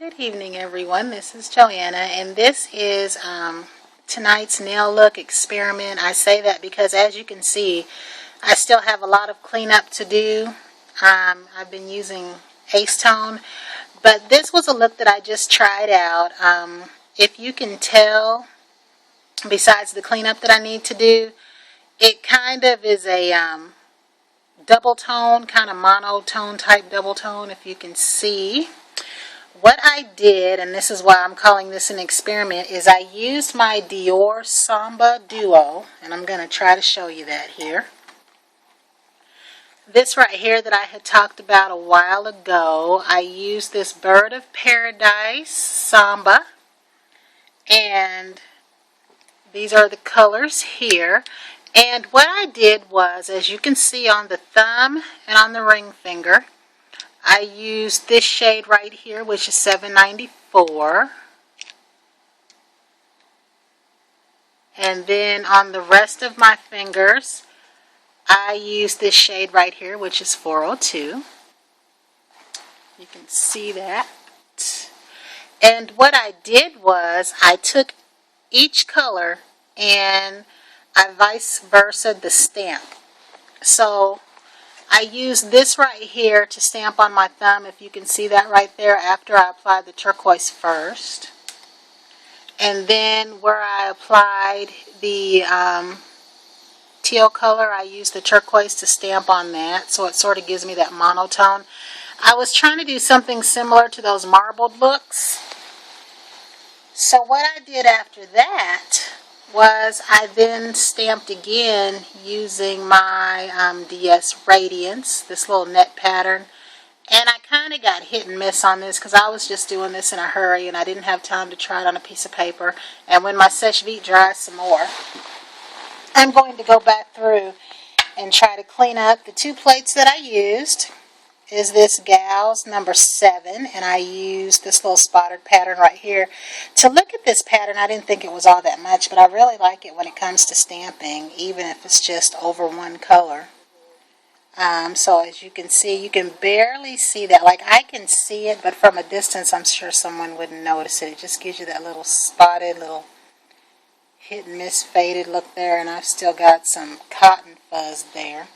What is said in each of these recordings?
Good evening, everyone. This is Joanna, and this is tonight's nail look experiment. I say that because, as you can see, I still have a lot of cleanup to do. I've been using Acetone, but this was a look that I just tried out. If you can tell, besides the cleanup that I need to do, it kind of is a double tone, kind of monotone type double tone, if you can see. What I did, and this is why I'm calling this an experiment, is I used my Dior Samba Duo, and I'm going to try to show you that here. This right here that I had talked about a while ago, I used this Bird of Paradise Samba, and these are the colors here. And what I did was, as you can see on the thumb and on the ring finger, I used this shade right here, which is 794. And then on the rest of my fingers, I used this shade right here, which is 402. You can see that. And what I did was I took each color and I vice versa the stamp. So I used this right here to stamp on my thumb, if you can see that right there, after I applied the turquoise first. And then where I applied the teal color, I used the turquoise to stamp on that, so it sort of gives me that monotone. I was trying to do something similar to those marbled looks. So what I did after that was I then stamped again using my DS Radiance, this little net pattern. And I kind of got hit and miss on this because I was just doing this in a hurry and I didn't have time to try it on a piece of paper. And when my Seche Vite dries some more, I'm going to go back through and try to clean up. The two plates that I used is this Gal's number 7, and I used this little spotted pattern right here. To look at this pattern, I didn't think it was all that much, but I really like it when it comes to stamping, even if it's just over one color. So as you can see, you can barely see that. Like, I can see it, but from a distance, I'm sure someone wouldn't notice it. It just gives you that little spotted, little hit and miss faded look there, and I've still got some cotton fuzz there.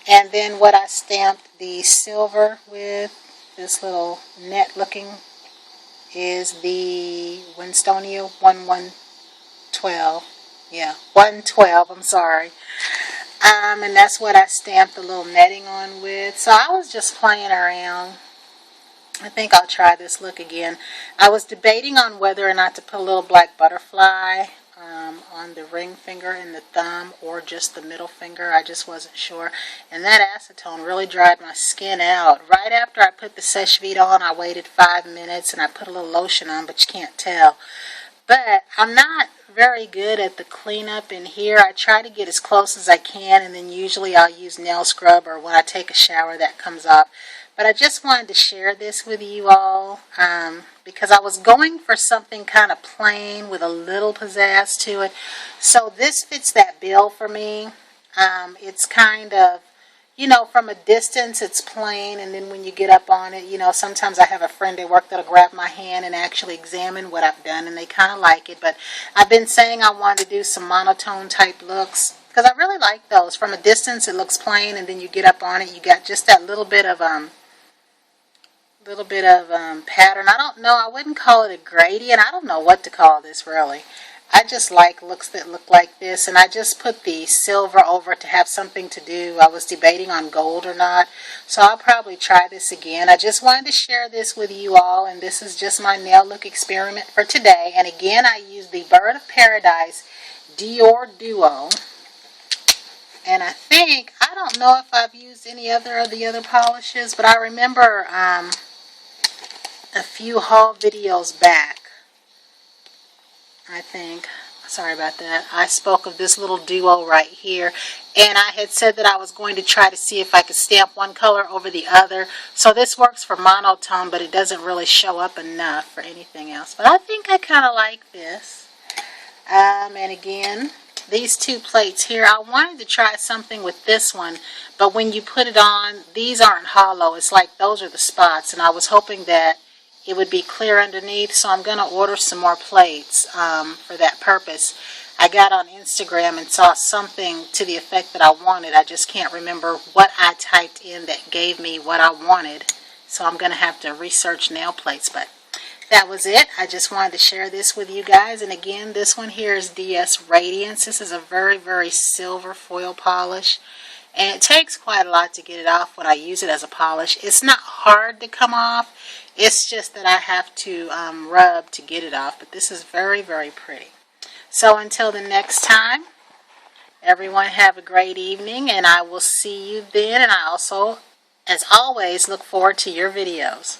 And then what I stamped the silver with, this little net looking, is the Winsonia 1112. Yeah, 112, I'm sorry. And that's what I stamped the little netting on with. So I was just playing around. I think I'll try this look again. I was debating on whether or not to put a little black butterfly on the ring finger and the thumb, or just the middle finger. I just wasn't sure. And that acetone really dried my skin out. Right after I put the Seche Vite on, I waited 5 minutes and I put a little lotion on, but you can't tell. But I'm not very good at the cleanup in here. I try to get as close as I can, and then usually I'll use nail scrub, or when I take a shower that comes off. But I just wanted to share this with you all because I was going for something kind of plain with a little pizzazz to it. So this fits that bill for me. It's kind of, you know, from a distance it's plain, and then when you get up on it, you know, sometimes I have a friend at work that'll grab my hand and actually examine what I've done, and they kind of like it. But I've been saying I wanted to do some monotone type looks because I really like those. From a distance it looks plain, and then you get up on it, you got just that little bit of pattern. I don't know, I wouldn't call it a gradient. I don't know what to call this really. I just like looks that look like this, and I just put the silver over to have something to do. I was debating on gold or not, so I'll probably try this again. I just wanted to share this with you all, and this is just my nail look experiment for today. And again, I used the Bird of Paradise Dior Duo, and I think, I don't know if I've used any other of the other polishes, but I remember a few haul videos back, I think, sorry about that, I spoke of this little duo right here, and I had said that I was going to try to see if I could stamp one color over the other. So this works for monotone, but it doesn't really show up enough for anything else. But I think I kind of like this. And again, these two plates here, I wanted to try something with this one, but when you put it on, these aren't hollow. It's like those are the spots, and I was hoping that it would be clear underneath. So I'm going to order some more plates for that purpose. I got on Instagram and saw something to the effect that I wanted. I just can't remember what I typed in that gave me what I wanted. So I'm going to have to research nail plates. But that was it. I just wanted to share this with you guys. And again, this one here is DS Radiance. This is a very, very silver foil polish. And it takes quite a lot to get it off when I use it as a polish. It's not hard to come off. It's just that I have to rub to get it off. But this is very, very pretty. So until the next time, everyone have a great evening. And I will see you then. And I also, as always, look forward to your videos.